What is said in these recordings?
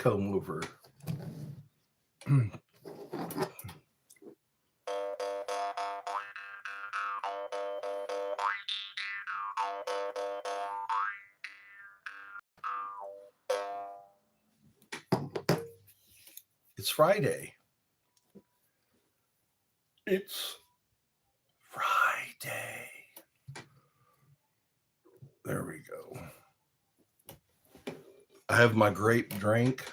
comb over. It's Friday. It's Friday. There we go. I have my grape drink.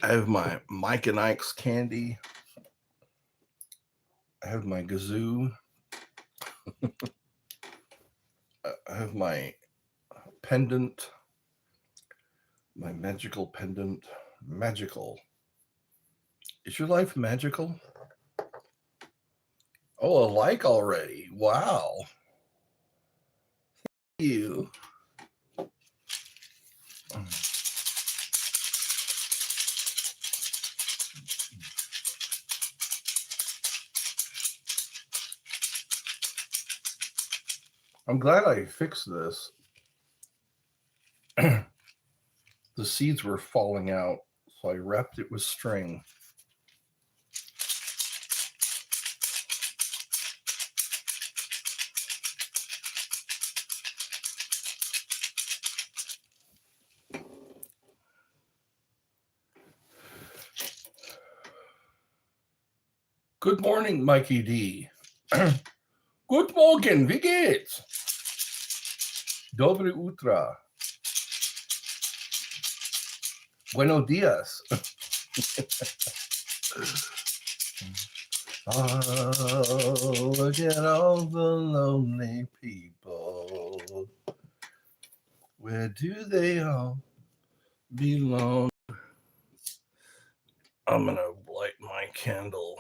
I have my Mike and Ike's candy. I have my gazoo. I have my pendant. My magical pendant. Magical. Is your life magical? Oh, a like already. Wow. Thank you. I'm glad I fixed this. The seeds were falling out, so I wrapped it with string. Good morning, Mikey D. Good morgen, wie geht's? Dobre utra. Buenos dias. Oh, look at all the lonely people. Where do they all belong? I'm going to light my candle.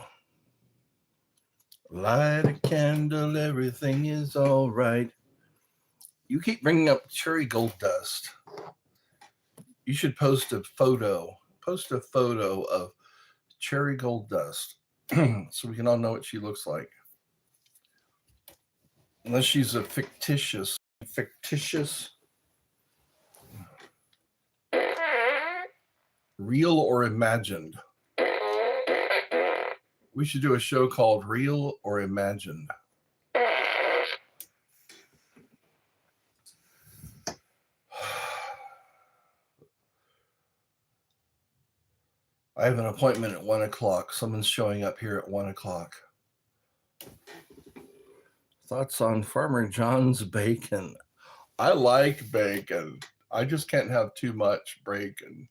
Light a candle, everything is all right. You keep bringing up cherry gold dust. You should post a photo. Post a photo of cherry gold dust so we can all know what she looks like. Unless she's a fictitious, real or imagined. We should do a show called Real or Imagined. I have an appointment at 1 o'clock. Someone's showing up here at 1 o'clock. Thoughts on Farmer John's bacon? I like bacon. I just can't have too much bacon.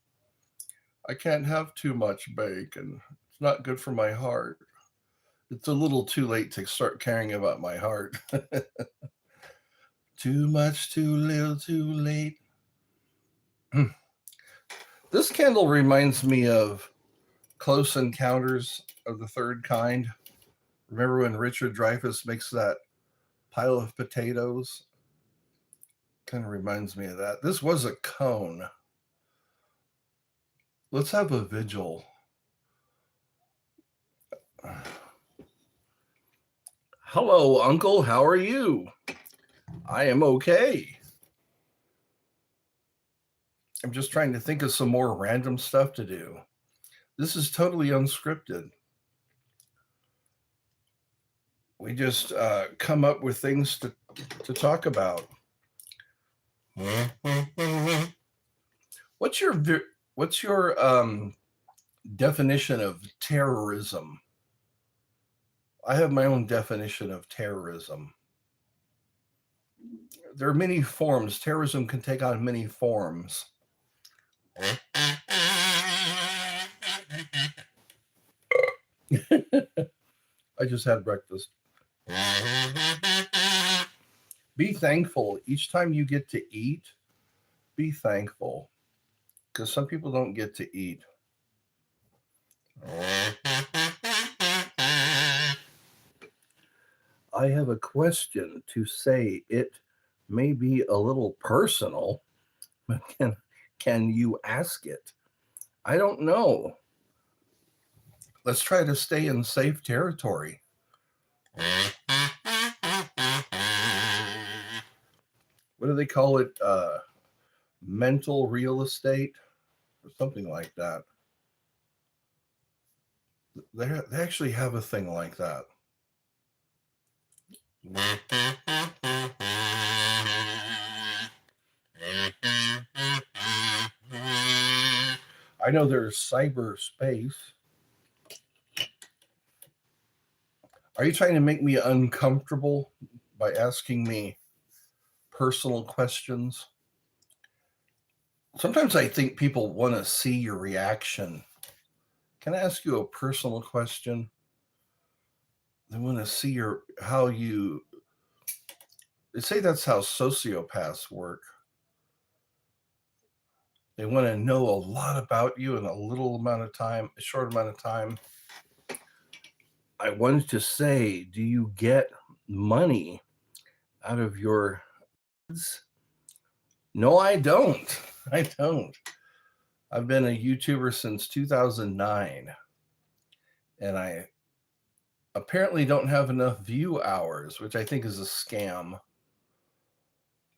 I can't have too much bacon. It's not good for my heart. It's a little too late to start caring about my heart. Too much, too little, too late. This candle reminds me of Close Encounters of the Third Kind. Remember when Richard Dreyfuss makes that pile of potatoes? Kind of reminds me of that. This was a cone. Let's have a vigil. Hello, Uncle. How are you? I am okay. I'm just trying to think of some more random stuff to do. This is totally unscripted. We just come up with things to talk about. What's your definition of terrorism? I have my own definition of terrorism. There are many forms. Terrorism can take on many forms. I just had breakfast. Be thankful. Each time you get to eat, be thankful. Because some people don't get to eat. I have a question to say. It may be a little personal, but can you ask it? I don't know. Let's try to stay in safe territory. What do they call it? mental real estate or something like that. They actually have a thing like that. I know there's cyberspace. Are you trying to make me uncomfortable by asking me personal questions? Sometimes I think people want to see your reaction. Can I ask you a personal question? They want to see how you. They say that's how sociopaths work. They want to know a lot about you in a short amount of time. I wanted to say, do you get money out of your ads? No, I don't. I don't. I've been a YouTuber since 2009, and I apparently don't have enough view hours, which I think is a scam.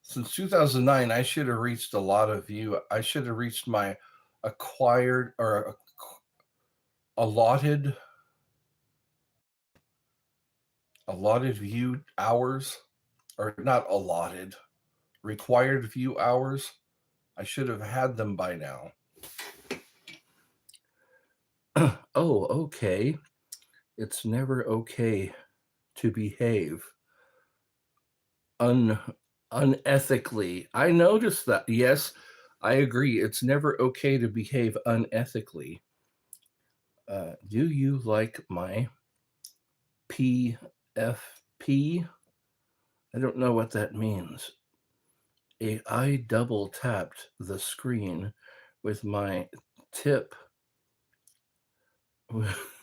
Since 2009, I should have reached a lot of view. I should have reached my acquired or allotted view hours, or not allotted, required view hours. I should have had them by now. Oh, okay. It's never okay to behave unethically. I noticed that. Yes, I agree. It's never okay to behave unethically. Do you like my PFP? I don't know what that means. I double tapped the screen with my tip.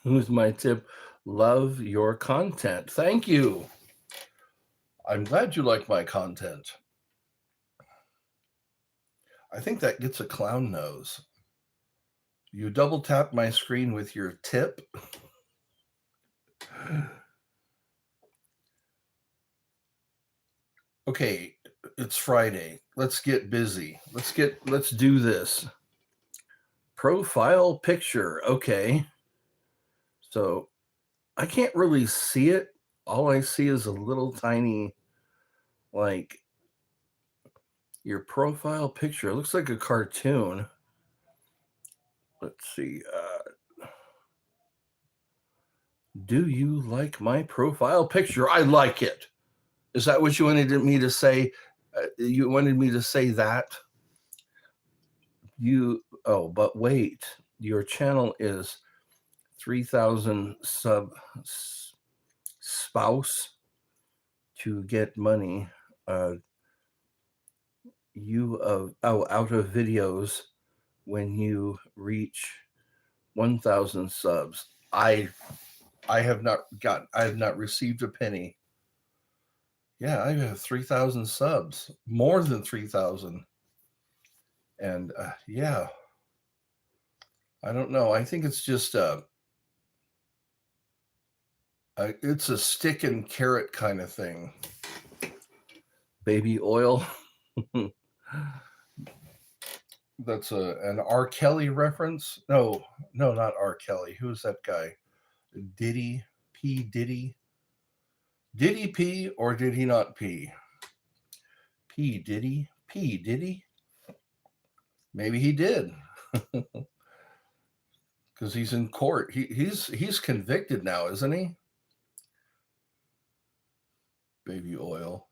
With my tip, love your content. Thank you. I'm glad you like my content. I think that gets a clown nose. You double tap my screen with your tip. Okay, it's Friday. Let's get busy. Let's do this. Profile picture. Okay. So I can't really see it. All I see is a little tiny, like, your profile picture. It looks like a cartoon. Let's see. Do you like my profile picture? I like it. Is that what you wanted me to say? You wanted me to say that? But wait. Your channel is 3,000 spouse to get money. Out of videos when you reach 1,000 subs. I have not received a penny. Yeah, I have 3,000 subs, more than 3,000. And yeah, I don't know. I think it's just it's a stick and carrot kind of thing. Baby oil. That's an R. Kelly reference. No, not R. Kelly. Who's that guy? Diddy P. Diddy. Did he pee or did he not pee? P. Diddy. P. Diddy. Maybe he did. Because he's in court. He's convicted now, isn't he? Baby oil.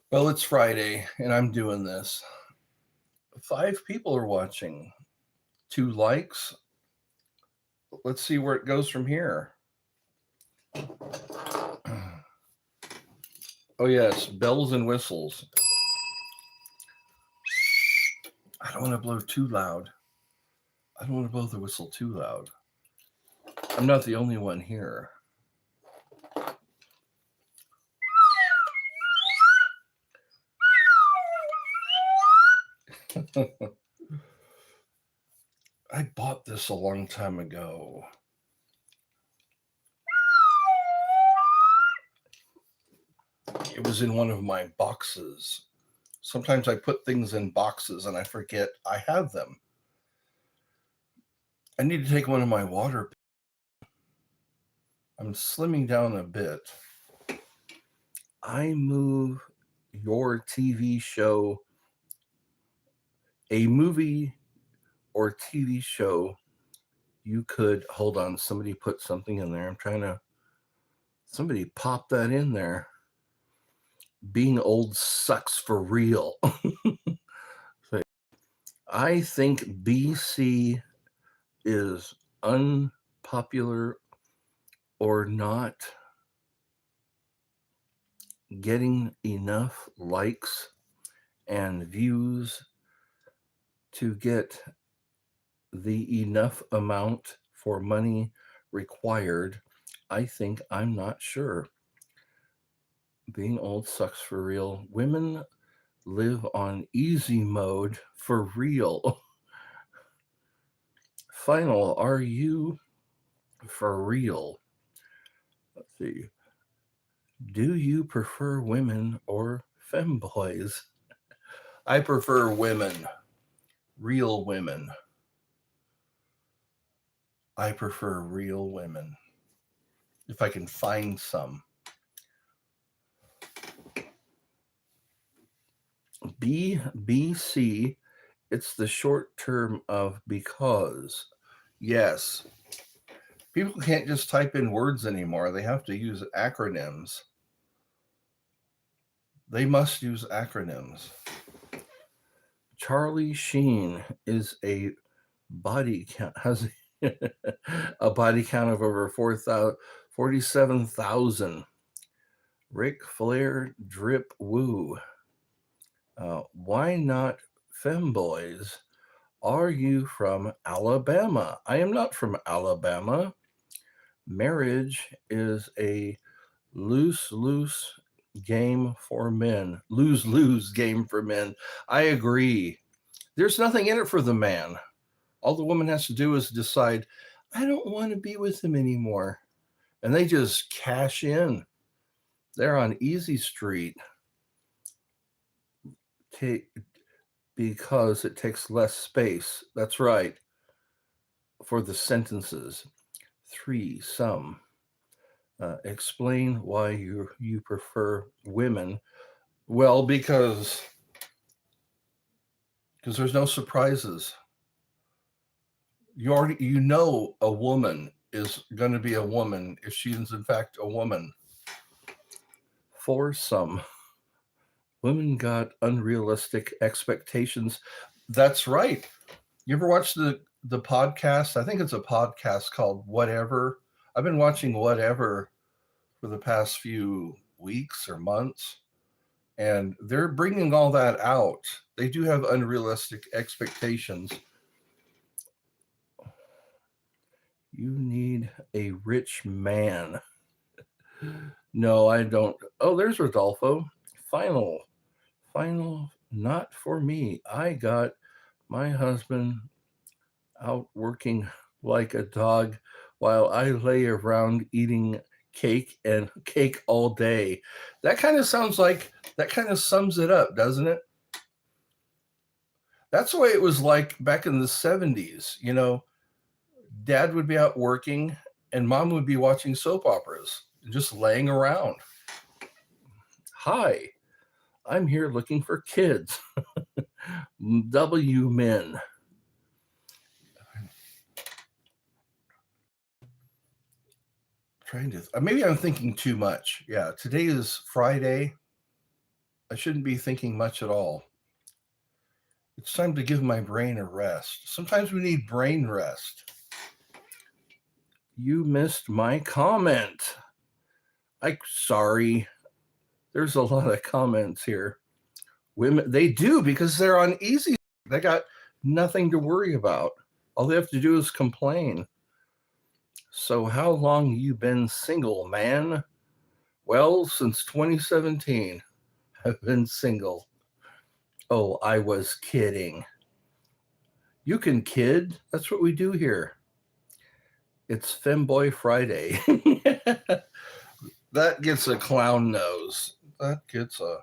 Well, it's Friday, and I'm doing this. 5 people are watching. 2 likes. Let's see where it goes from here. Oh, yes, bells and whistles. I don't want to blow too loud. I don't want to blow the whistle too loud. I'm not the only one here. I bought this a long time ago. It was in one of my boxes. Sometimes I put things in boxes and I forget I have them. I need to take one of my water. I'm slimming down a bit. I move your TV show, a movie or TV show. You could, hold on, somebody put something in there. Somebody pop that in there. Being old sucks for real. I think BC is unpopular or not getting enough likes and views to get the enough amount for money required. I think, I'm not sure. Being old sucks for real. Women live on easy mode for real. Final, are you for real? Let's see. Do you prefer women or femboys? I prefer women, real women. I prefer real women. If I can find some. BBC, it's the short term of because. Yes. People can't just type in words anymore. They have to use acronyms. They must use acronyms. Charlie Sheen is a body count, has a body count of over 47,000. Ric Flair drip woo. Why not femboys? Are you from Alabama? I am not from Alabama. Marriage is a lose game for men. Lose game for men. I agree. There's nothing in it for the man. All the woman has to do is decide, I don't want to be with him anymore. And they just cash in. They're on Easy Street. Because it takes less space. That's right. For the sentences. 3, some. Explain why you prefer women. Well, because there's no surprises. You know a woman is going to be a woman if she is in fact a woman. For some, women got unrealistic expectations. That's right. You ever watch the podcast? I think it's a podcast called Whatever. I've been watching Whatever for the past few weeks or months, and they're bringing all that out. They do have unrealistic expectations. You need a rich man. No, I don't. Oh, there's Rodolfo. Final, not for me. I got my husband out working like a dog while I lay around eating cake all day. That kind of sums it up, doesn't it? That's the way it was like back in the 70s. You know, dad would be out working and mom would be watching soap operas, just laying around. Hi, I'm here looking for kids. W men. Maybe I'm thinking too much. Yeah, today is Friday. I shouldn't be thinking much at all. It's time to give my brain a rest. Sometimes we need brain rest. You missed my comment. Sorry. There's a lot of comments here. Women, they do because they're on easy. They got nothing to worry about. All they have to do is complain. So how long you been single, man? Well, since 2017, I've been single. Oh, I was kidding. You can kid. That's what we do here. It's Femboy Friday. That gets a clown nose. That gets a...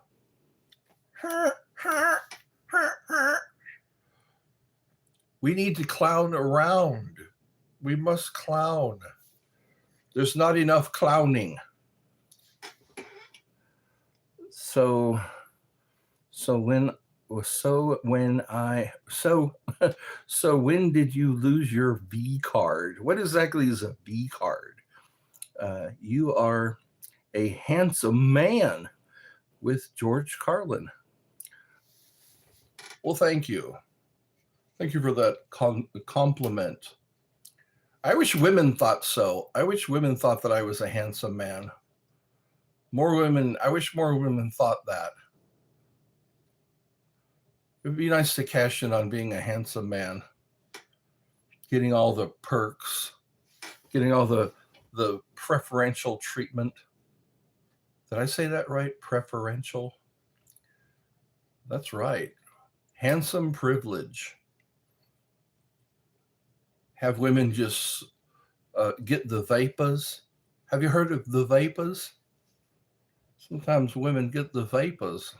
We need to clown around. We must clown. There's not enough clowning. So when did you lose your V card? What exactly is a V card? You are a handsome man with George Carlin. Well, thank you. Thank you for that compliment. I wish women thought so. I wish women thought that I was a handsome man. I wish more women thought that. It would be nice to cash in on being a handsome man, getting all the perks, getting all the preferential treatment. Did I say that right? Preferential? That's right. Handsome privilege. Have women just get the vapors? Have you heard of the vapors? Sometimes women get the vapors.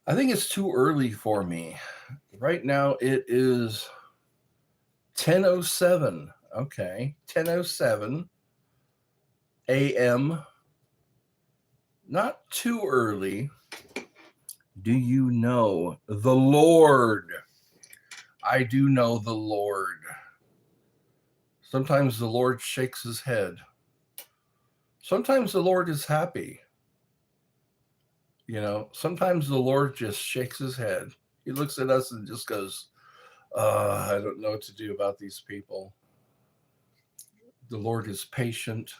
I think it's too early for me. Right now it is 10:07. Okay, 10:07 a.m. Not too early. Do you know the Lord? I do know the Lord. Sometimes the Lord shakes his head. Sometimes the Lord is happy. You know, sometimes the Lord just shakes his head. He looks at us and just goes, I don't know what to do about these people. The Lord is patient.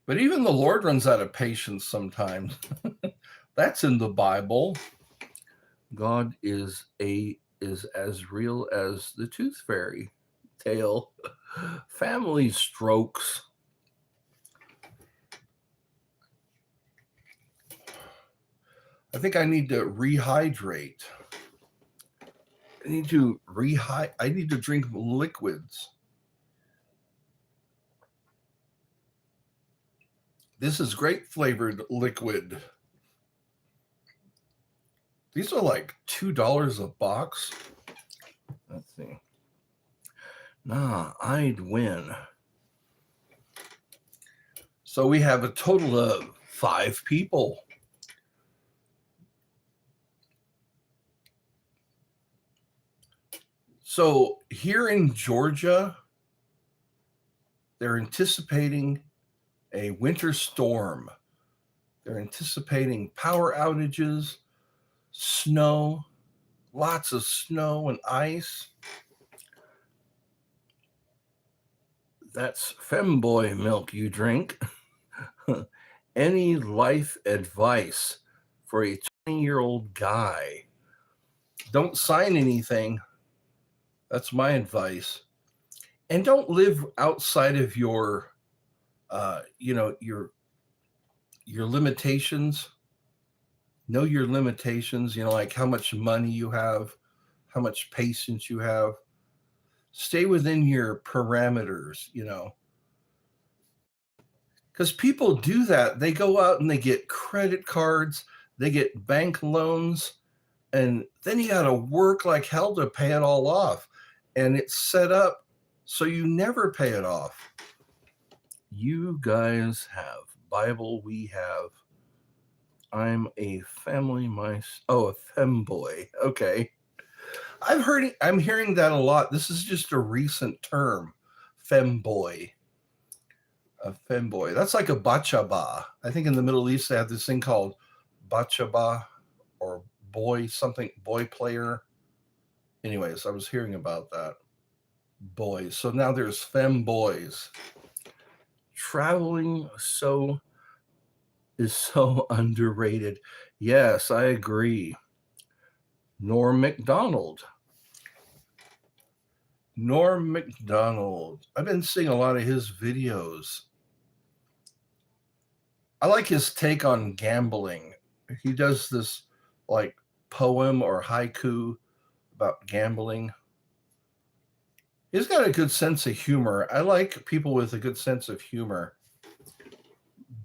But even the Lord runs out of patience sometimes. That's in the Bible. God is as real as the tooth fairy tale. Family strokes. I think I need to rehydrate. I need to drink liquids. This is grape flavored liquid. These are like $2 a box. Let's see. Nah, I'd win. So we have a total of 5 people. So here in Georgia, they're anticipating a winter storm. They're anticipating power outages, snow, lots of snow and ice. That's femboy milk you drink. Any life advice for a 20-year-old guy? Don't sign anything. That's my advice. And don't live outside of your limitations. Know your limitations, like how much money you have, how much patience you have. Stay within your parameters, because people do that. They go out and they get credit cards, they get bank loans, and then you got to work like hell to pay it all off. And it's set up so you never pay it off. You guys have Bible, we have. I'm a femboy. Okay. I'm hearing that a lot. This is just a recent term, femboy. A femboy. That's like a bachaba. I think in the Middle East they have this thing called bachaba or boy player. Anyways, I was hearing about that. Boys. So now there's femboys. Traveling is so underrated. Yes, I agree. Norm Macdonald. I've been seeing a lot of his videos. I like his take on gambling. He does this like poem or haiku about gambling. He's got a good sense of humor. I like people with a good sense of humor.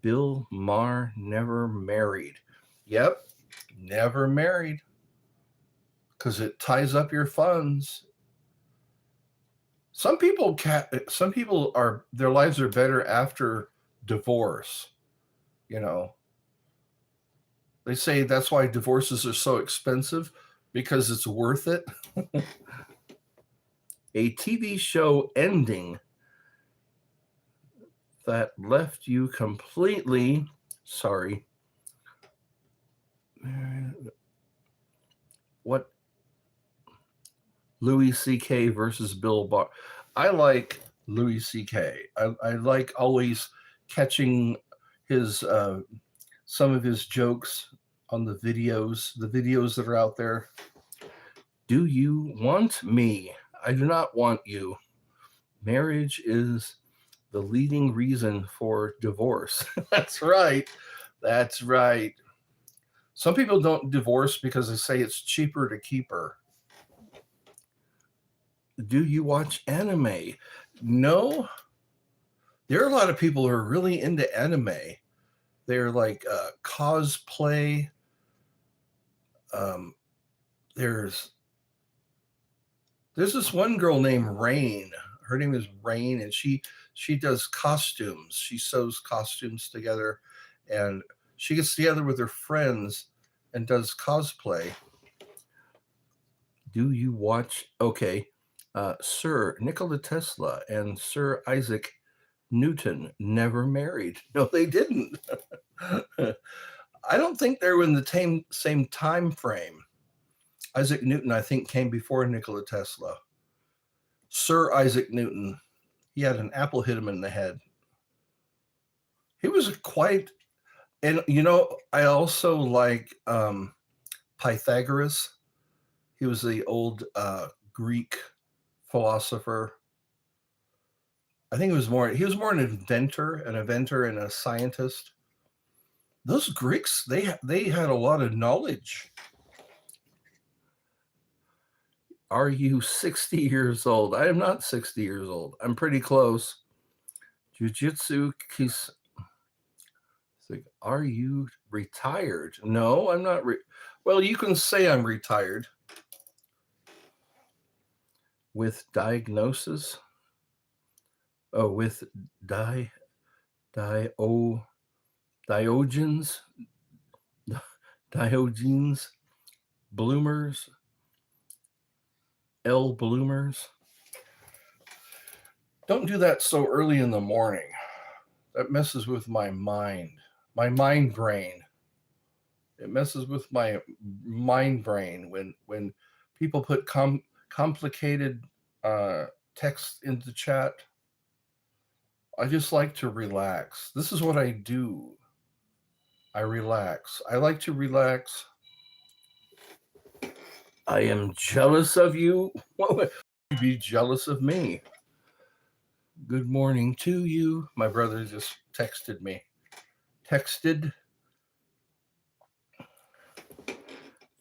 Bill Maher never married. Yep, never married. Because it ties up your funds. Some people are, their lives are better after divorce. You know, they say that's why divorces are so expensive, because it's worth it. A TV show ending that left you completely sorry. What? Louis C.K. versus Bill Barr. I like Louis C.K. I like always catching his some of his jokes on the videos that are out there. Do you want me? I do not want you. Marriage is the leading reason for divorce. That's right. That's right. Some people don't divorce because they say it's cheaper to keep her. Do you watch anime? No. There are a lot of people who are really into anime. They're like cosplay. There's this one girl named Rain. Her name is Rain, and she does costumes. She sews costumes together, and she gets together with her friends and does cosplay. Do you watch? Okay, Sir Nikola Tesla and Sir Isaac Newton never married. No, they didn't. I don't think they were in the same time frame. Isaac Newton, I think, came before Nikola Tesla. Sir Isaac Newton, he had an apple hit him in the head. He was quite, and you know, I also like Pythagoras. He was the old Greek philosopher. I think he was more an inventor and a scientist. Those Greeks, they had a lot of knowledge. Are you 60 years old? I am not 60 years old. I'm pretty close. Jiu-jitsu Kis. Like, are you retired? No, I'm not. Well, you can say I'm retired. With diagnosis? Oh, with Diogenes? Diogenes? Bloomers? L bloomers? Don't do that so early in the morning. That messes with my mind. My mind brain. It messes with my mind brain when people put complicated text into chat. I just like to relax. This is what I do. I relax. I like to relax. I am jealous of you. What would you be jealous of me? Good morning to you. My brother just texted me.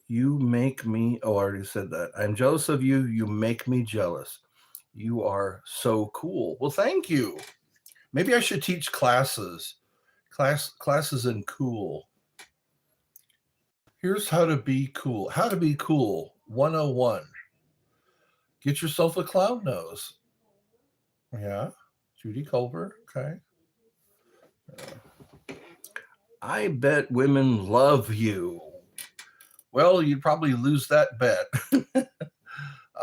You make me, oh, I already said that. I'm jealous of you. You make me jealous. You are so cool. Well, thank you. Maybe I should teach classes in cool. Here's how to be cool. How to be cool 101. Get yourself a clown nose. Yeah. Judy Culver. Okay. I bet women love you. Well, you'd probably lose that bet.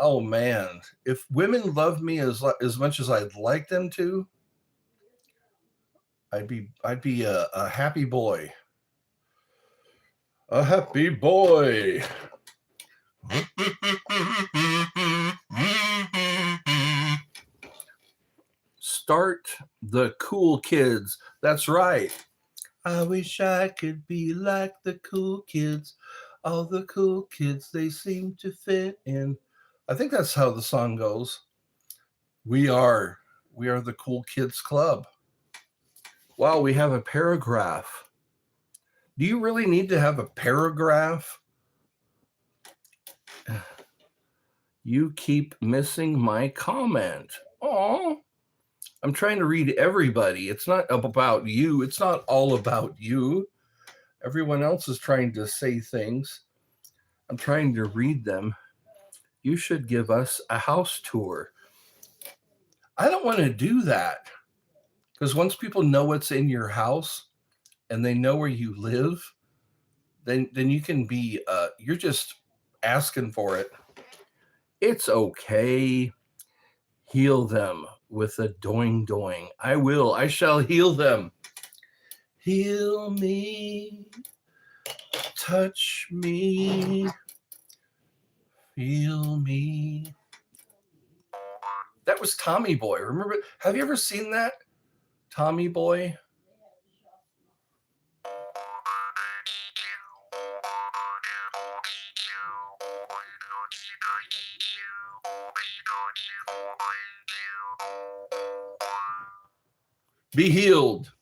Oh man, if women loved me as much as I'd like them to, I'd be a happy boy. A happy boy. Start the cool kids. That's right. I wish I could be like the cool kids. All the cool kids, they seem to fit in. I think that's how the song goes. We are the cool kids club. Wow, we have a paragraph. Do you really need to have a paragraph? You keep missing my comment. Oh, I'm trying to read everybody. It's not about you. It's not all about you. Everyone else is trying to say things. I'm trying to read them. You should give us a house tour. I don't want to do that because once people know what's in your house and they know where you live, then you can be you're just asking for it. It's okay. Heal them with a doing doing. I will. I shall heal them. Heal me. Touch me. Feel me. That was Tommy Boy. Remember? Have you ever seen that? Tommy Boy? Be healed.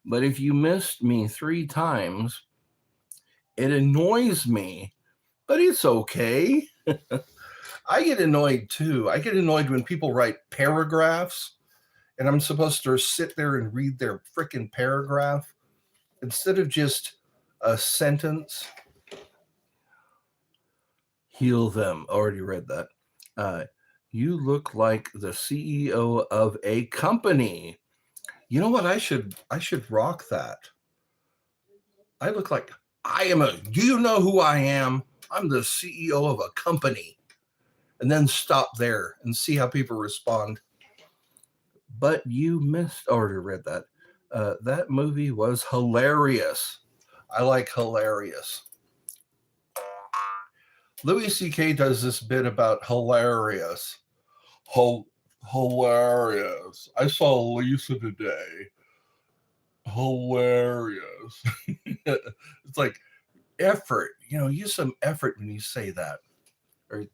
But if you missed me 3 times, it annoys me. But it's okay. I get annoyed too. I get annoyed when people write paragraphs and I'm supposed to sit there and read their freaking paragraph instead of just a sentence. Heal them. Already read that. You look like the CEO of a company. You know what? I should rock that. I look like do you know who I am? I'm the CEO of a company. And then stop there and see how people respond. But you already read that. That movie was hilarious. I like hilarious. Louis C.K. does this bit about hilarious. Hilarious. I saw Lisa today. Hilarious. It's like effort. Use some effort when you say that. Or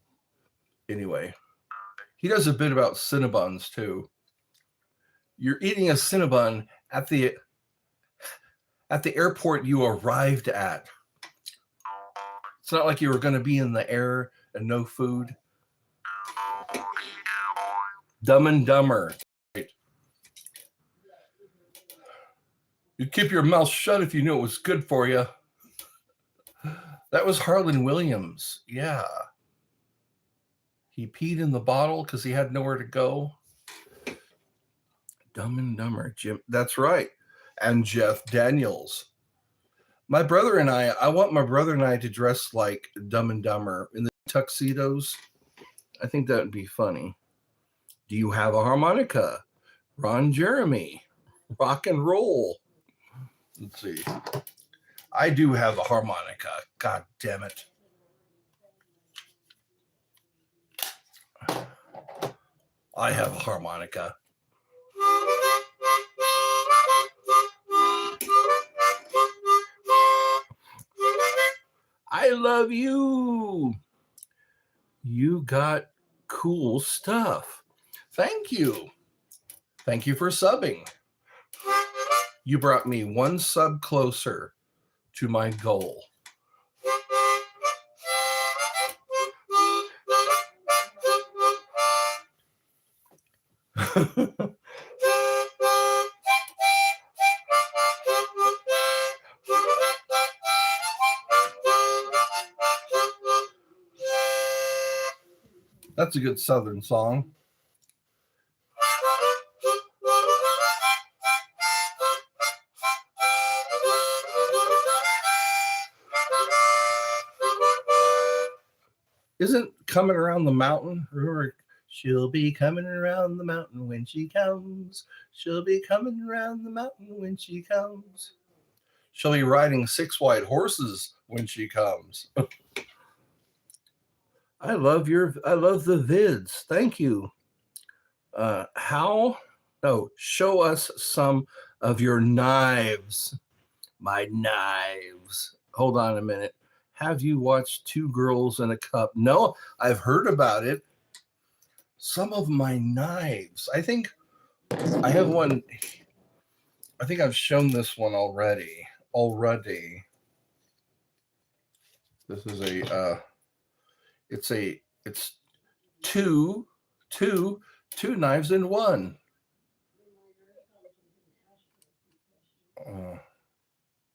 anyway, he does a bit about Cinnabons too. You're eating a Cinnabon at the airport you arrived at. It's not like you were going to be in the air and no food. Dumb and Dumber. You'd keep your mouth shut if you knew it was good for you. That was Harlan Williams. Yeah. He peed in the bottle because he had nowhere to go. Dumb and Dumber. Jim. That's right. And Jeff Daniels. My brother and I want my brother and I to dress like Dumb and Dumber in the tuxedos. I think that would be funny. Do you have a harmonica? Ron Jeremy. Rock and roll. Let's see. I do have a harmonica. God damn it. I have a harmonica. I love you. You got cool stuff. Thank you. Thank you for subbing. You brought me one sub closer to my goal. That's a good Southern song. Isn't Coming Around the Mountain? Remember, she'll be coming around the mountain when she comes. She'll be coming around the mountain when she comes. She'll be riding 6 white horses when she comes. I love the vids. Thank you. Show us some of your knives. My knives. Hold on a minute. Have you watched Two Girls in a Cup? No, I've heard about it. Some of my knives. I think I have one. I think I've shown this one already. This is it's 2 two knives in one.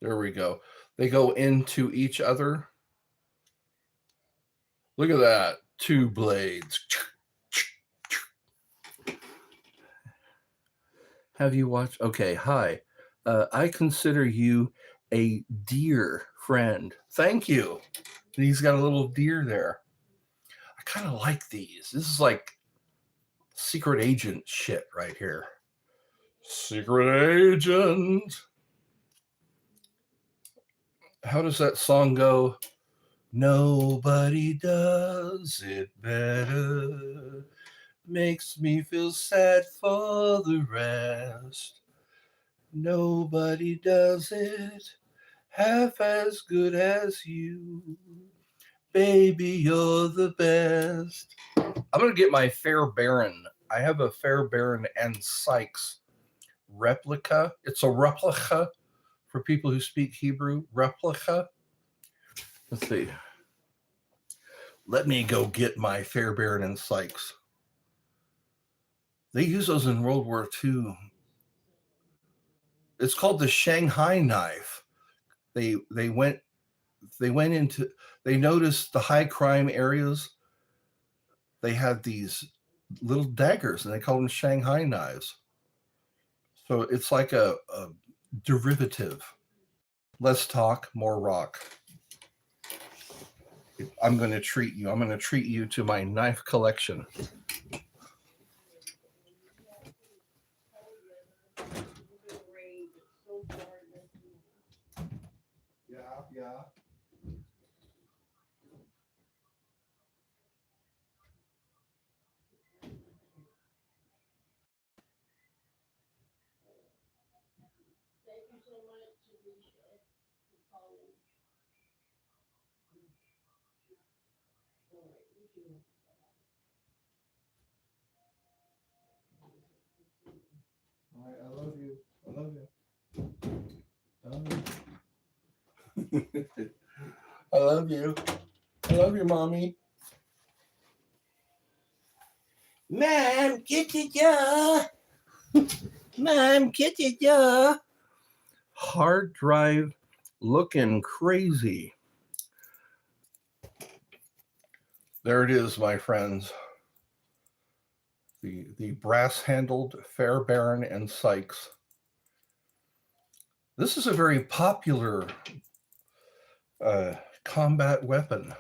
There we go. They go into each other. Look at that. Two blades. Have you watched? Okay, hi. I consider you a dear friend. Thank you. He's got a little deer there. I kind of like these. This is like secret agent shit right here. Secret agent. How does that song go? Nobody does it better. Makes me feel sad for the rest. Nobody does it half as good as you. Baby, you're the best. I'm going to get my Fair Baron. I have a Fair Baron and Sykes replica. It's a replica for people who speak Hebrew. Replica. Let's see. Let me go get my Fair Baron and Sykes. They use those in World War II. It's called the Shanghai knife. They noticed the high crime areas. They had these little daggers, and they called them Shanghai knives. So it's like a derivative. Less talk, more rock. I'm going to treat you. I'm going to treat you to my knife collection. Yeah. All right, I love you. I love you. I love you. I love you. I love you, Mommy. Mom, get your jaw. Mom, get your jaw. Hard drive looking crazy. There it is, my friends. The brass-handled Fair Baron and Sykes. This is a very popular combat weapon.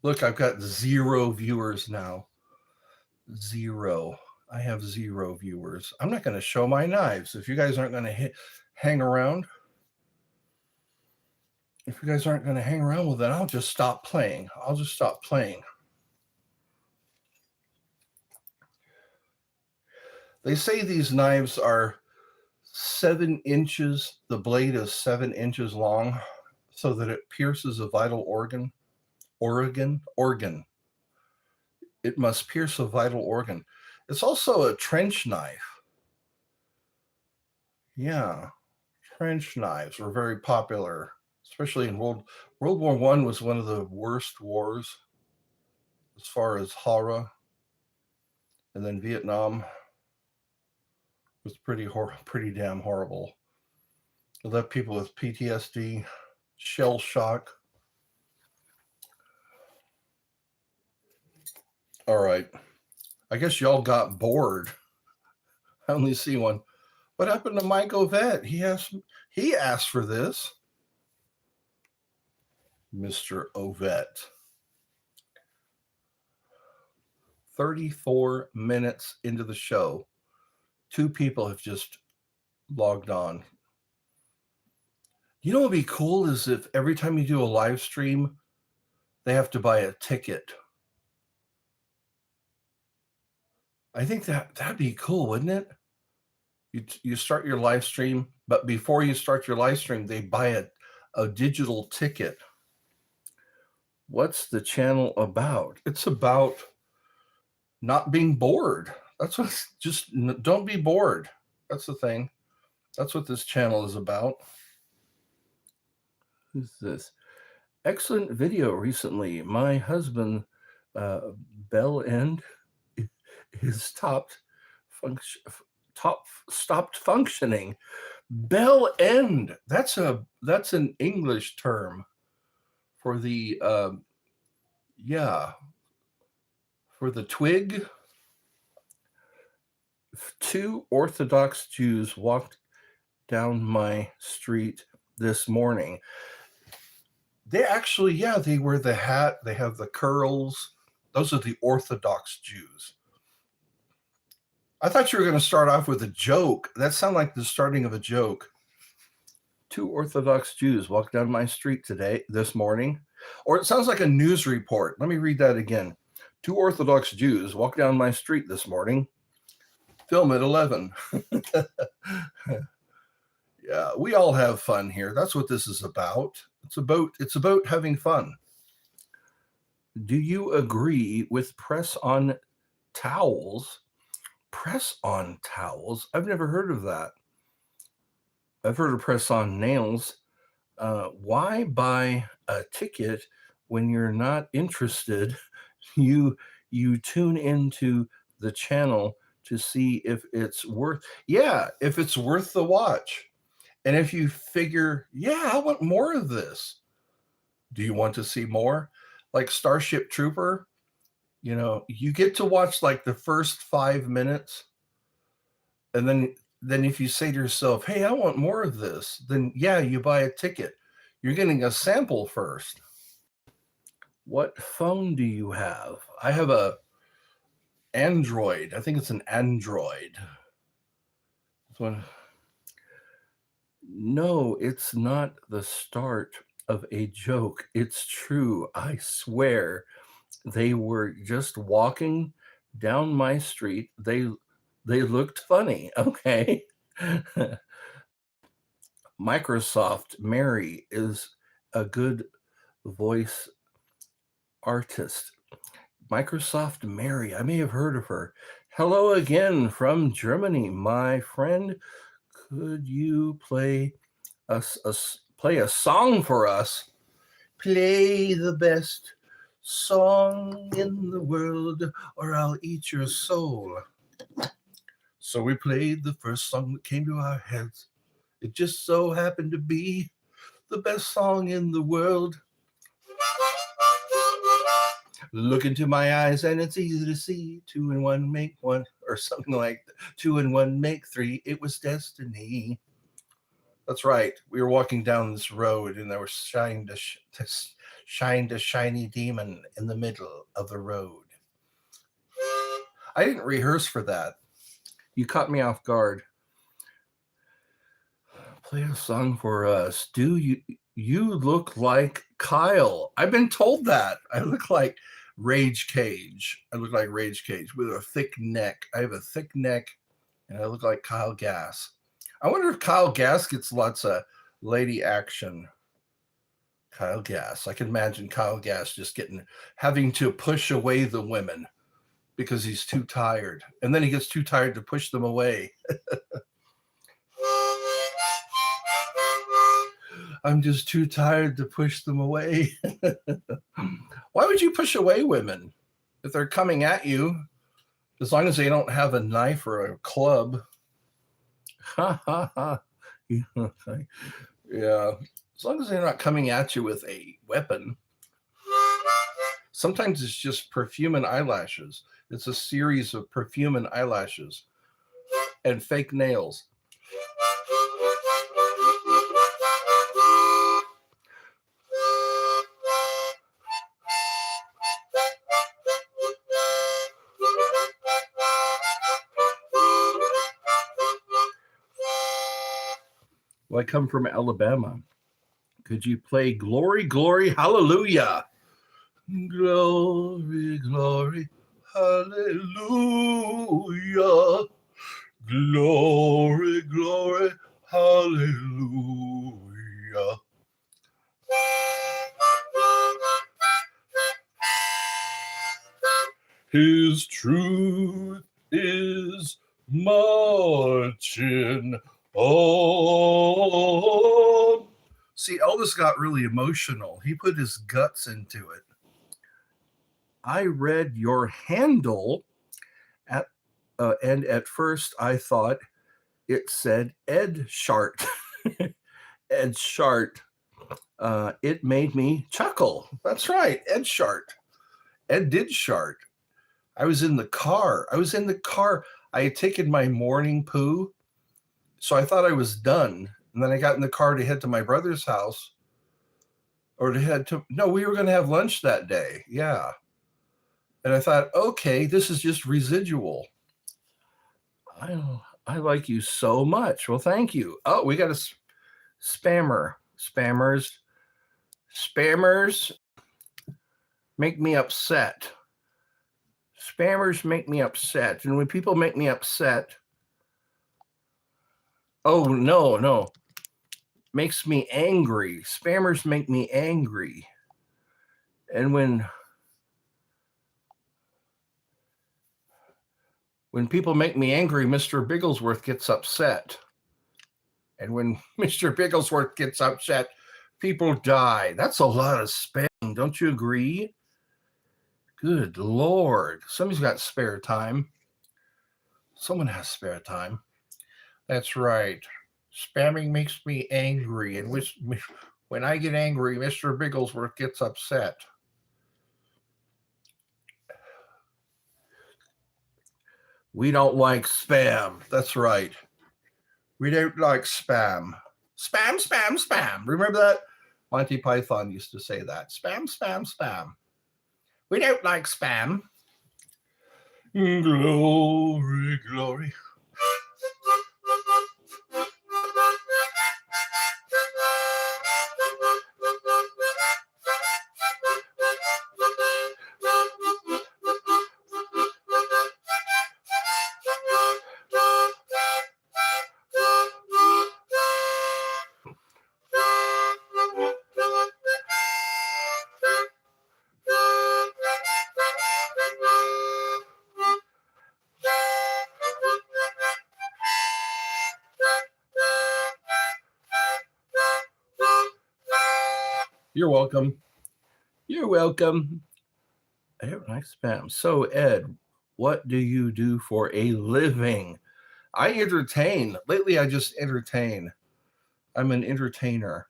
Look, I've got 0 viewers now. 0. I have 0 viewers. I'm not going to show my knives. If you guys aren't going to hang around, well, then I'll just stop playing. They say these knives are 7 inches. The blade is 7 inches long so that it pierces a vital organ. It must pierce a vital organ. It's also a trench knife. Yeah, trench knives were very popular, especially in World War I was one of the worst wars as far as horror. And then Vietnam was pretty damn horrible. It left people with PTSD, shell shock. All right. I guess y'all got bored. I only see one. What happened to Mike Ovett? He asked for this. Mr. Ovett. 34 minutes into the show, 2 people have just logged on. You know what would be cool is if every time you do a live stream, they have to buy a ticket. I think that'd be cool, wouldn't it? You start your live stream, but before you start your live stream, they buy a digital ticket. What's the channel about? It's about not being bored. That's what, just don't be bored. That's the thing. That's what this channel is about. Who's this? Excellent video recently. My husband uh, Bell End is stopped functioning. Bell End. That's an English term for the for the twig. 2 Orthodox Jews walked down my street this morning. They actually, they wear the hat, they have the curls. Those are the Orthodox Jews. I thought you were going to start off with a joke. That sounded like the starting of a joke. 2 Orthodox Jews walked down my street this morning. Or it sounds like a news report. Let me read that again. 2 Orthodox Jews walked down my street this morning. Film at 11. Yeah, we all have fun here. That's what this is about. It's about having fun. Do you agree with press-on towels? Press-on towels? I've never heard of that. I've heard of press-on nails. Why buy a ticket when you're not interested? You tune into the channel to see if it's worth the watch. And if you figure, I want more of this. Do you want to see more? Like Starship Trooper, you get to watch like the first 5 minutes. And then if you say to yourself, hey, I want more of this, then you buy a ticket. You're getting a sample first. What phone do you have? I have a Android. I think it's an Android. This one. No, it's not the start of a joke. It's true. I swear. They were just walking down my street. They looked funny. Okay. Microsoft Mary is a good voice artist. Microsoft Mary, I may have heard of her. Hello again from Germany, my friend. Could you play a song for us? Play the best song in the world, or I'll eat your soul. So we played the first song that came to our heads. It just so happened to be the best song in the world. Look into my eyes and it's easy to see. 2 and 1 make 1, or something like that. 2 and 1 make 3. It was destiny. That's right. We were walking down this road and there was shined a shiny demon in the middle of the road. I didn't rehearse for that. You caught me off guard. Play a song for us. Do you look like Kyle? I've been told that. I look like Rage Cage. I look like Rage Cage with a thick neck. I have a thick neck and I look like Kyle Gass. I wonder if Kyle Gass gets lots of lady action. Kyle Gass. I can imagine Kyle Gass just having to push away the women because he's too tired. And then he gets too tired to push them away. I'm just too tired to push them away. Why would you push away women if they're coming at you? As long as they don't have a knife or a club. Ha ha ha. Yeah. As long as they're not coming at you with a weapon. Sometimes it's just perfume and eyelashes. It's a series of perfume and eyelashes and fake nails. Well, I come from Alabama. Could you play Glory, Glory, Hallelujah? Glory, glory, hallelujah. Glory, glory, hallelujah. His truth is marching on. See, Elvis got really emotional. He put his guts into it. I read your handle and at first I thought it said Ed Shart. Ed Shart. It made me chuckle. That's right, Ed Shart. Ed did Shart. I was in the car. I had taken my morning poo, so I thought I was done. And then I got in the car to head to my brother's house, or to head to, no, we were going to have lunch that day. Yeah. And I thought, okay, this is just residual. I like you so much. Well, thank you. Oh, we got a spammer. Spammers make me upset. Spammers make me upset. And when people make me upset, oh, no. Makes me angry. Spammers make me angry. And when people make me angry, Mr. Bigglesworth gets upset. And when Mr. Bigglesworth gets upset, people die. That's a lot of spam. Don't you agree? Good Lord. Somebody's got spare time. Someone has spare time. That's right. Spamming makes me angry. And when I get angry, Mr. Bigglesworth gets upset. We don't like spam. That's right. We don't like spam. Spam, spam, spam. Remember that? Monty Python used to say that. Spam, spam, spam. We don't like spam. Glory, glory. You're welcome. You're welcome. I don't like spam. So, Ed, what do you do for a living? I entertain. Lately, I just entertain. I'm an entertainer.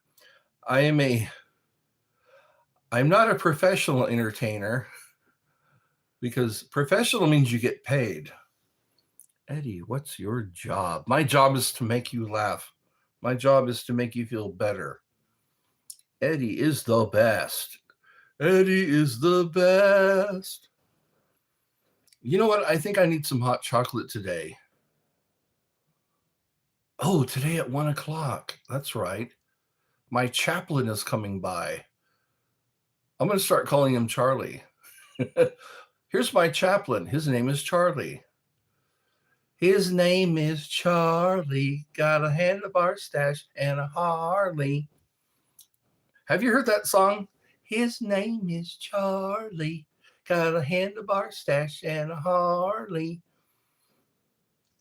I'm not a professional entertainer, because professional means you get paid. Eddie, what's your job? My job is to make you laugh. My job is to make you feel better. Eddie is the best. Eddie is the best. You know what? I think I need some hot chocolate today. Oh, today at 1:00. That's right. My chaplain is coming by. I'm going to start calling him Charlie. Here's my chaplain. His name is Charlie. His name is Charlie. Got a handlebar stash and a Harley. Have you heard that song? His name is Charlie. Got a handlebar stash and a Harley.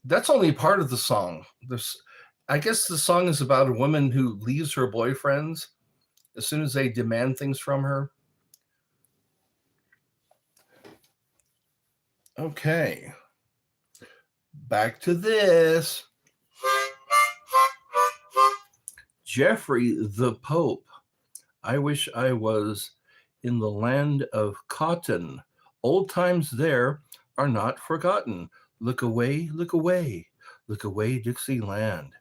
That's only part of the song. I guess the song is about a woman who leaves her boyfriends as soon as they demand things from her. Okay. Back to this. Jeffrey the Pope. I wish I was in the land of cotton. Old times there are not forgotten. Look away, look away, look away, Dixieland.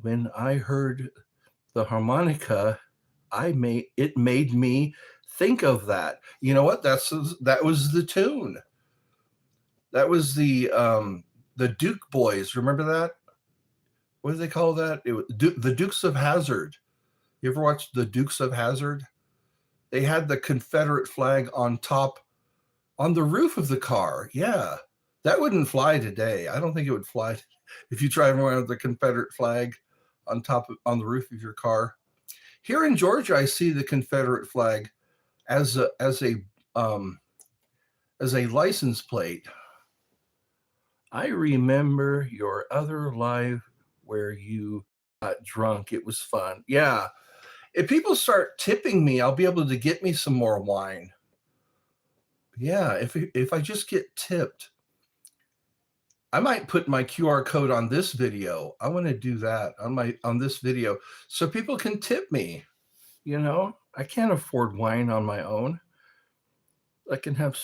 When I heard the harmonica, it made me think of that. You know what? That was the tune. That was the Duke Boys. Remember that? What do they call that? It was the Dukes of Hazzard. You ever watched the Dukes of Hazzard? They had the Confederate flag on the roof of the car. Yeah, that wouldn't fly today. I don't think it would fly if you drive around with the Confederate flag on the roof of your car. Here in Georgia, I see the Confederate flag as a license plate. I remember your other life where you got drunk. It was fun. Yeah. If people start tipping me, I'll be able to get me some more wine. Yeah, if I just get tipped, I might put my QR code on this video. I want to do that on this video so people can tip me. You know, I can't afford wine on my own. I can have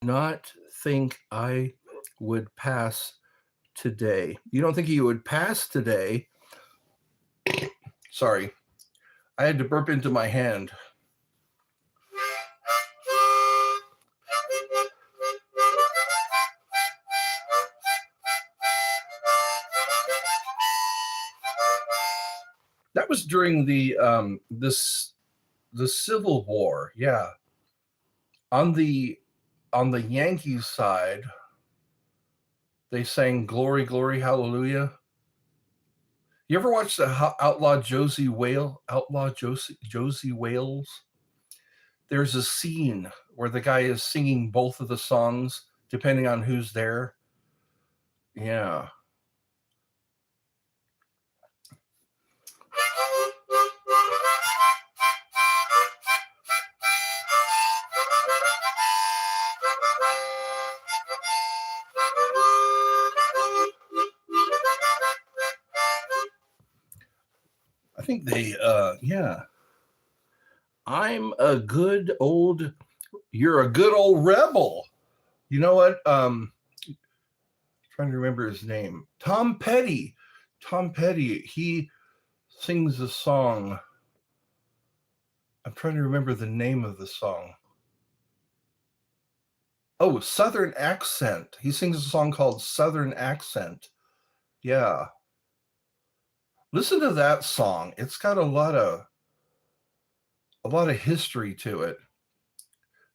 not think I would pass today. You don't think you would pass today? Sorry. I had to burp into my hand. That was during the Civil War. Yeah. On the Yankees side, they sang "Glory, Glory, Hallelujah." You ever watch the Outlaw Josie Wales? There's a scene where the guy is singing both of the songs depending on who's there. Yeah. I think they yeah. You're a good old rebel. You know what? Trying to remember his name. Tom Petty. He sings a song. I'm trying to remember the name of the song. Oh, Southern Accent. He sings a song called Southern Accent. Yeah. Listen to that song. It's got a lot of history to it.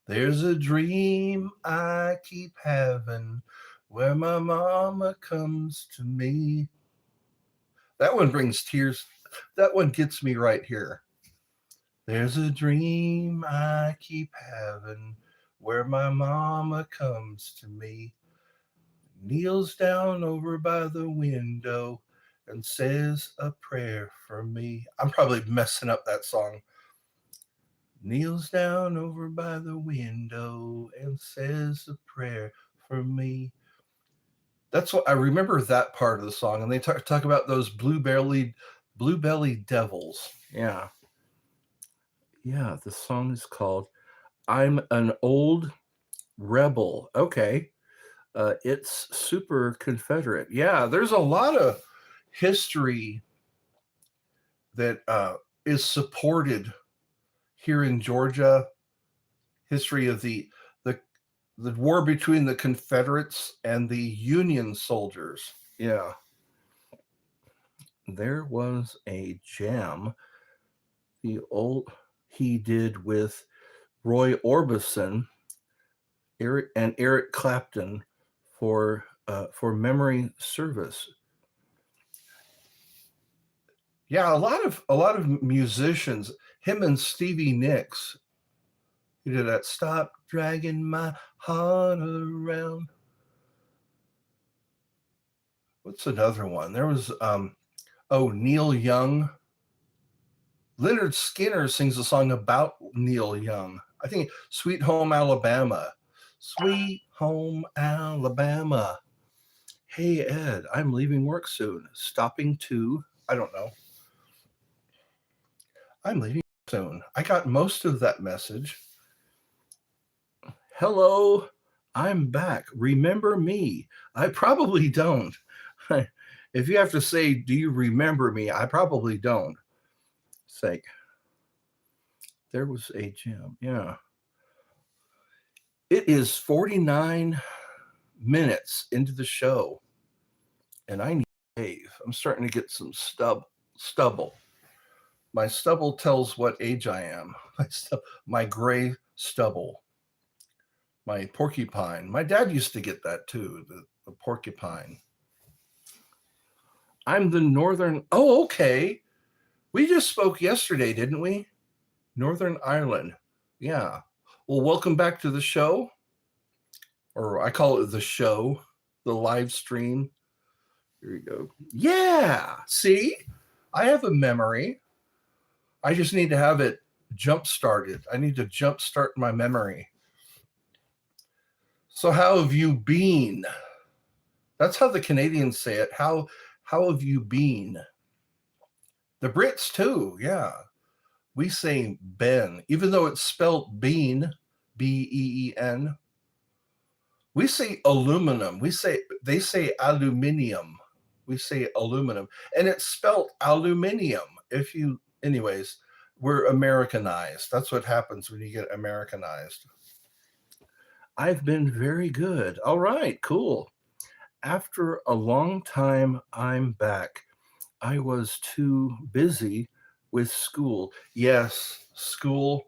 There's a dream I keep having where my mama comes to me. That one brings tears. That one gets me right here. There's a dream I keep having where my mama comes to me, kneels down over by the window and says a prayer for me. I'm probably messing up that song. Kneels down over by the window and says a prayer for me. That's what I remember, that part of the song. And they talk about those blue-bellied devils. Yeah. Yeah, the song is called I'm an Old Rebel. Okay. It's super Confederate. Yeah, there's a lot of history that is supported here in Georgia. History of the war between the Confederates and the Union soldiers. Yeah. There was a jam he did with Roy Orbison, Eric Clapton for memory service. Yeah, a lot of musicians. Him and Stevie Nicks. He did that. Stop dragging my heart around. What's another one? There was Neil Young. Leonard Skinner sings a song about Neil Young. I think Sweet Home Alabama. Sweet Home Alabama. Hey Ed, I'm leaving work soon. Stopping to, I don't know. I'm leaving soon. I got most of that message. Hello, I'm back. Remember me? I probably don't. If you have to say, do you remember me? I probably don't. Sake. There was a jam. Yeah. It is 49 minutes into the show, and I need to shave. I'm starting to get some stubble. My stubble tells what age I am. My gray stubble. My porcupine. My dad used to get that too, the porcupine. I'm the Northern. Oh, okay. We just spoke yesterday, didn't we? Northern Ireland. Yeah. Well, welcome back to the show. Or I call it the show, the live stream. Here we go. Yeah. See, I have a memory. I just need to have it jump started. I need to jump start my memory. So how have you been? That's how the Canadians say it. How have you been? The Brits too, yeah. We say Ben, even though it's spelled bean, B-E-E-N. We say aluminum. They say aluminium. We say aluminum, and it's spelled aluminium. Anyways, we're Americanized. That's what happens when you get Americanized. I've been very good. All right, cool. After a long time, I'm back. I was too busy with school. Yes, school.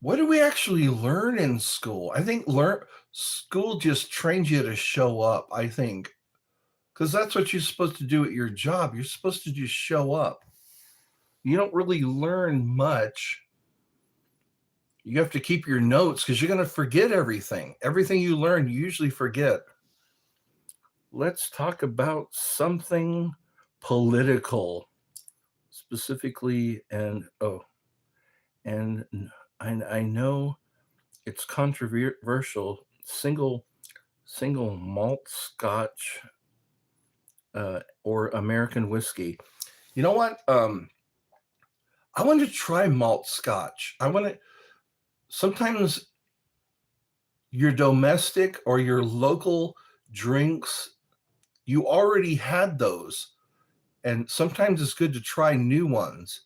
What do we actually learn in school? I think school just trains you to show up, I think. Because that's what you're supposed to do at your job. You're supposed to just show up. You don't really learn much. You have to keep your notes because you're going to forget everything. Everything you learn, you usually forget. Let's talk about something political, specifically, and I know it's controversial. Single malt Scotch or American whiskey. You know what? I want to try malt Scotch. Sometimes your domestic or your local drinks, you already had those. And sometimes it's good to try new ones.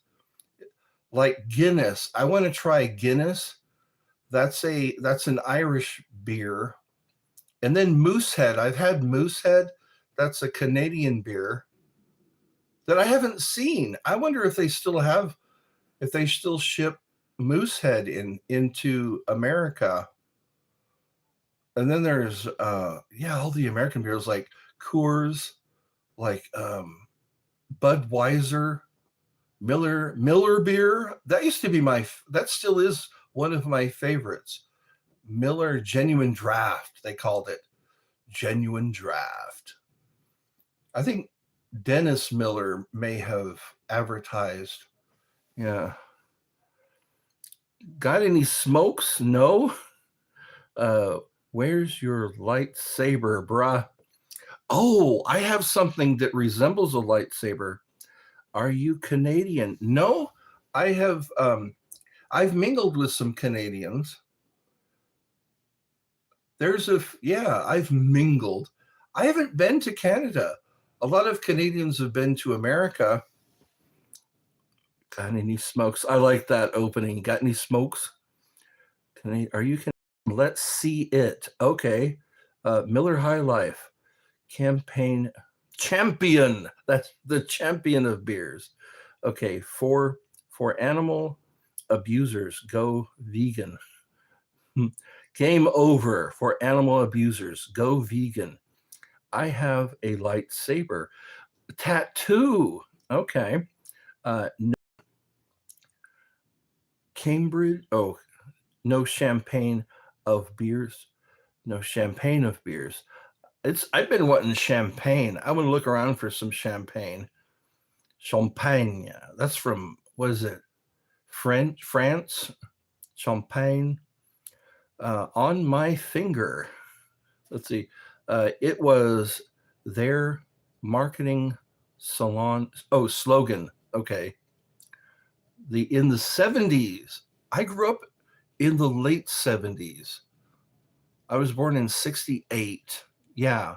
Like Guinness. I want to try Guinness. That's an Irish beer. And then Moosehead. I've had Moosehead. That's a Canadian beer that I haven't seen. I wonder if they still ship Moosehead into America. And then there's all the American beers like Coors, like Budweiser, Miller beer. That still is one of my favorites. Miller Genuine Draft, they called it. Genuine Draft. I think Dennis Miller may have advertised. Yeah. Got any smokes? No. Where's your lightsaber, bruh? Oh, I have something that resembles a lightsaber. Are you Canadian? No, I have. I've mingled with some Canadians. I've mingled. I haven't been to Canada. A lot of Canadians have been to America. Got any smokes? I like that opening. Got any smokes? Are you Canadian? Let's see it. Okay. Miller High Life campaign champion. That's the champion of beers. Okay. For animal abusers, go vegan. Game over for animal abusers. Go vegan. I have a lightsaber. Tattoo. Okay. No Cambridge. Oh, no champagne of beers. No champagne of beers. I've been wanting champagne. I want to look around for some champagne. Champagne. That's from, what is it? France. Champagne. On my finger. Let's see. It was their marketing salon. Oh, slogan. Okay. In the 70s. I grew up in the late 70s. I was born in 68. Yeah.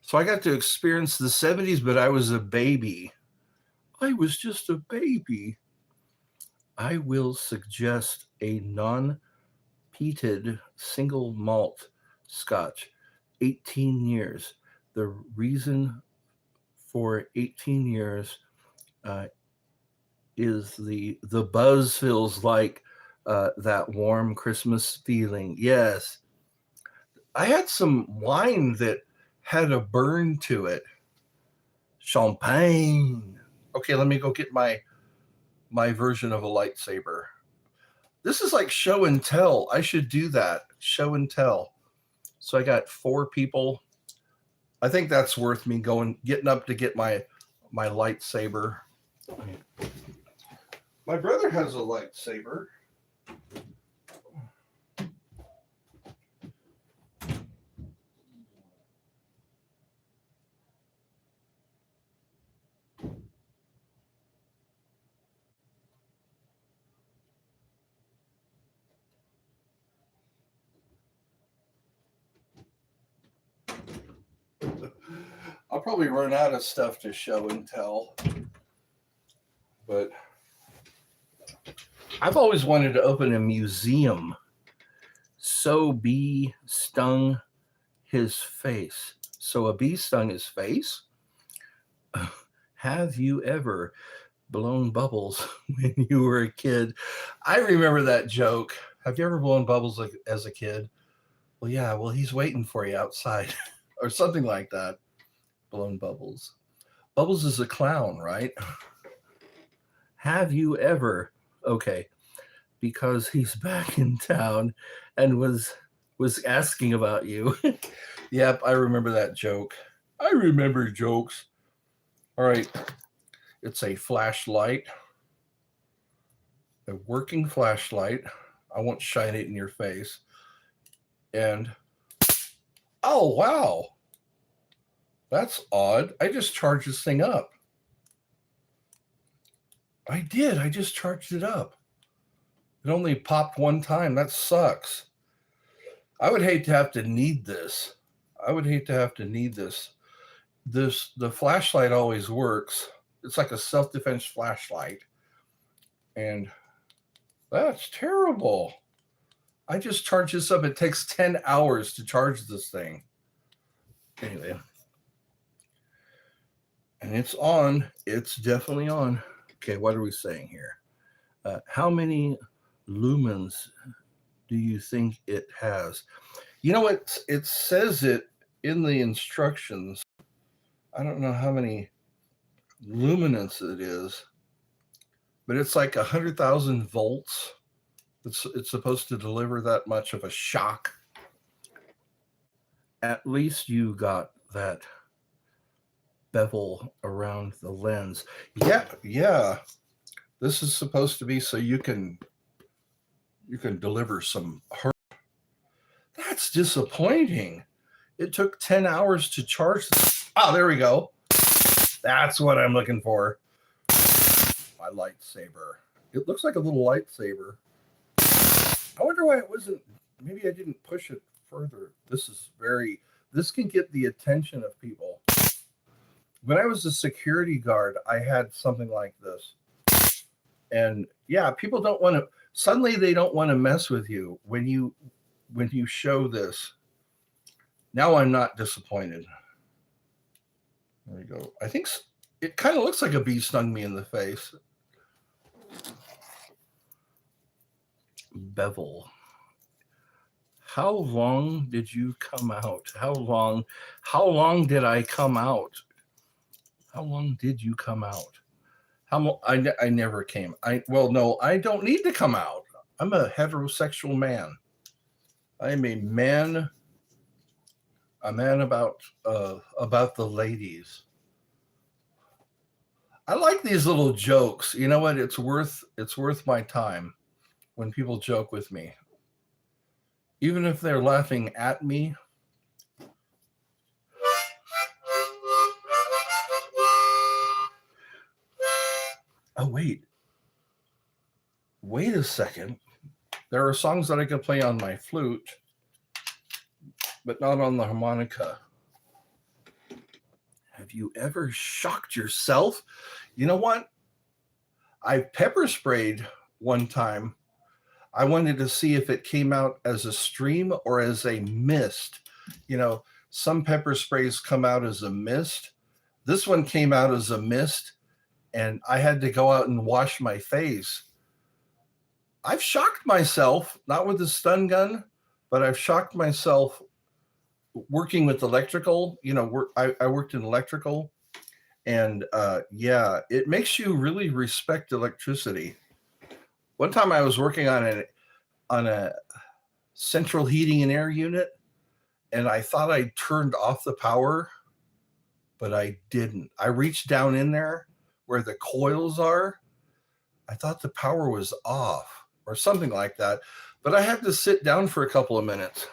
So I got to experience the 70s, but I was a baby. I was just a baby. I will suggest a non-peated single malt Scotch, 18 years. The reason for 18 years is the buzz feels like that warm Christmas feeling. Yes. I had some wine that had a burn to it. Champagne. Okay, let me go get my version of a lightsaber. This is like show and tell. I should do that. Show and tell. So I got 4 people. I think that's worth me getting up to get my lightsaber. My brother has a lightsaber. I'll probably run out of stuff to show and tell, but I've always wanted to open a museum. So bee stung his face. So a bee stung his face? Have you ever blown bubbles when you were a kid? I remember that joke. Have you ever blown bubbles as a kid? Well, yeah, well, he's waiting for you outside or something like that. Blown bubbles. Bubbles is a clown, right? Have you ever? Okay, because he's back in town and was asking about you. Yep, I remember that joke. I remember jokes. All right, it's a flashlight, a working flashlight. I won't shine it in your face. And oh wow, that's odd. I just charged this thing up. I did. I just charged it up. It only popped one time. That sucks. I would hate to have to need this. The flashlight always works. It's like a self-defense flashlight. And that's terrible. I just charged this up. It takes 10 hours to charge this thing. Anyway. And it's on. It's definitely on. Okay, what are we saying here? How many lumens do you think it has? You know what? It says it in the instructions. I don't know how many luminance it is, but it's like 100,000 volts. It's supposed to deliver that much of a shock. At least you got that bevel around the lens. Yeah. This is supposed to be so you can deliver some hurt. That's disappointing. It took 10 hours to charge this. Oh, there we go. That's what I'm looking for. My lightsaber. It looks like a little lightsaber. I wonder why it wasn't. Maybe I didn't push it further. This can get the attention of people. When I was a security guard, I had something like this. And yeah, people don't want to, suddenly they don't want to mess with you when you show this. Now I'm not disappointed. There you go. I think it kind of looks like a bee stung me in the face. Bevel. How long did you come out? How long did I come out? How long did you come out? I never came. No, I don't need to come out. I'm a heterosexual man. I am a man about the ladies. I like these little jokes. You know what? It's worth my time when people joke with me. Even if they're laughing at me. Oh, wait a second. There are songs that I can play on my flute, but not on the harmonica. Have you ever shocked yourself? You know what? I pepper sprayed one time. I wanted to see if it came out as a stream or as a mist. You know, some pepper sprays come out as a mist. This one came out as a mist, and I had to go out and wash my face. I've shocked myself, not with the stun gun, but I've shocked myself working with electrical. You know, I worked in electrical, and yeah, it makes you really respect electricity. One time I was working on a central heating and air unit, and I thought I turned off the power, but I didn't. I reached down in there where the coils are, I thought the power was off or something like that. But I had to sit down for a couple of minutes.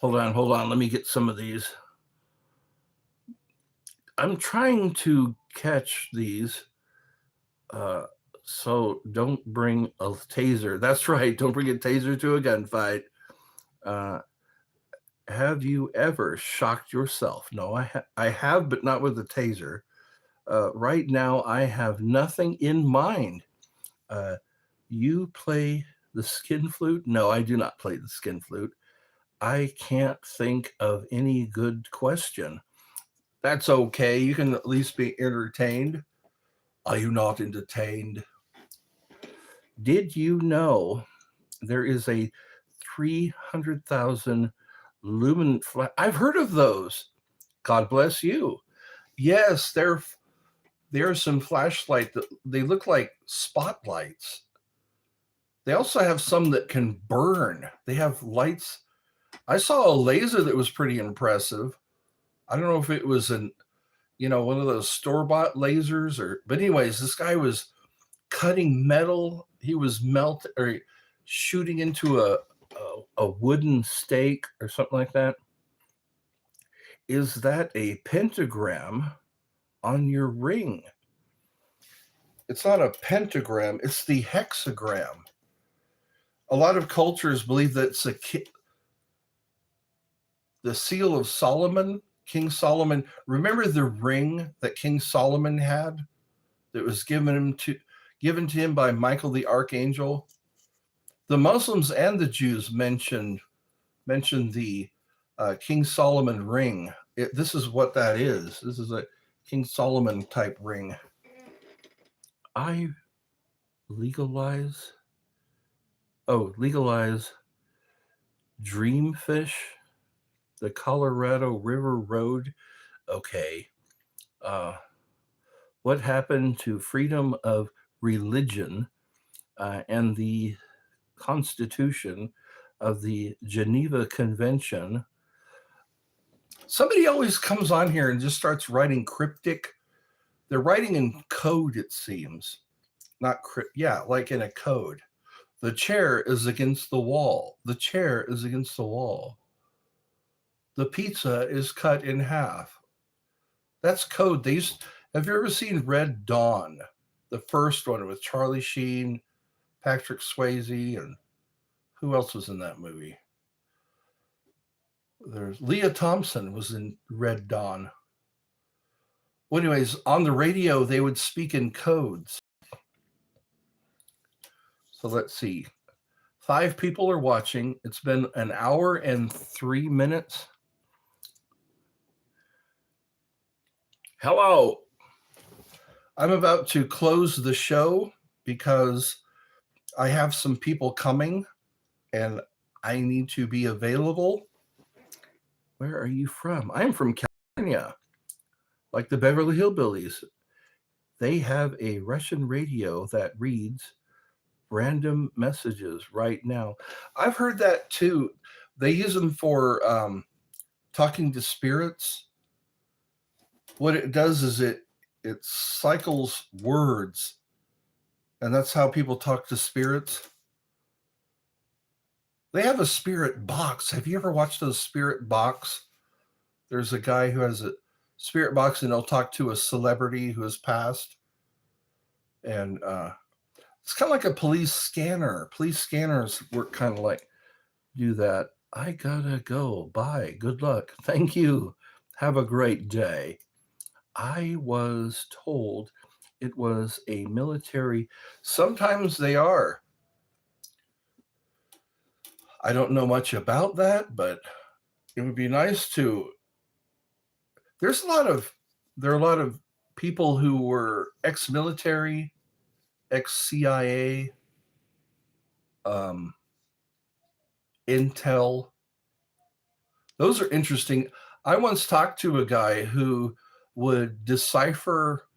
Hold on. Let me get some of these. I'm trying to catch these. So don't bring a taser. That's right. Don't bring a taser to a gunfight. Have you ever shocked yourself? No, I have, but not with a taser. Right now, I have nothing in mind. You play the skin flute? No, I do not play the skin flute. I can't think of any good question. That's okay. You can at least be entertained. Are you not entertained? Did you know there is a 300,000 lumen flash? I've heard of those. God bless you. Yes, there's some flashlight that they look like spotlights. They also have some that can burn. They have lights. I saw a laser that was pretty impressive. I don't know if it was one of those store-bought lasers but anyways, this guy was cutting metal. He was shooting into a wooden stake or something like that. Is that a pentagram on your ring? It's not a pentagram, it's the hexagram. A lot of cultures believe that it's the seal of Solomon, King Solomon. Remember the ring that King Solomon had that was given to him by Michael the Archangel? The Muslims and the Jews mentioned the King Solomon ring. This is what that is. This is a King Solomon type ring. I legalize Dreamfish, the Colorado River Road. Okay. What happened to freedom of religion and the Constitution of the Geneva Convention? Somebody always comes on here and just starts writing cryptic. They're writing in code, it seems. Not like in a code. The chair is against the wall. The chair is against the wall. The pizza is cut in half. That's code. Have you ever seen Red Dawn? The first one with Charlie Sheen, Patrick Swayze, and who else was in that movie? There's Leah Thompson was in Red Dawn. Well, anyways, on the radio, they would speak in codes. So let's see. 5 people are watching. It's been 1 hour and 3 minutes. Hello. I'm about to close the show because I have some people coming and I need to be available. Where are you from? I'm from California, like the Beverly Hillbillies. They have a Russian radio that reads random messages right now. I've heard that too. They use them for talking to spirits. What it does is it cycles words, and that's how people talk to spirits. They have a spirit box. Have you ever watched those spirit box? There's a guy who has a spirit box and he'll talk to a celebrity who has passed. And it's kind of like a police scanner. Police scanners work kind of like do that. I gotta go. Bye. Good luck. Thank you. Have a great day. I was told it was a military. Sometimes they are. I don't know much about that, but it would be nice to. There are a lot of people who were ex-military, ex-CIA, Intel. Those are interesting. I once talked to a guy who would decipher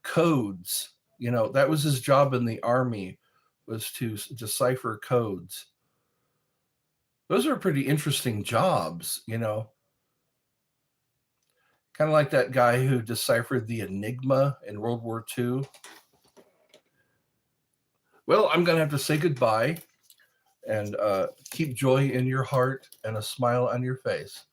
codes. That was his job in the Army, was to decipher codes. Those are pretty interesting jobs, kind of like that guy who deciphered the Enigma in World War II. Well, I'm going to have to say goodbye and keep joy in your heart and a smile on your face.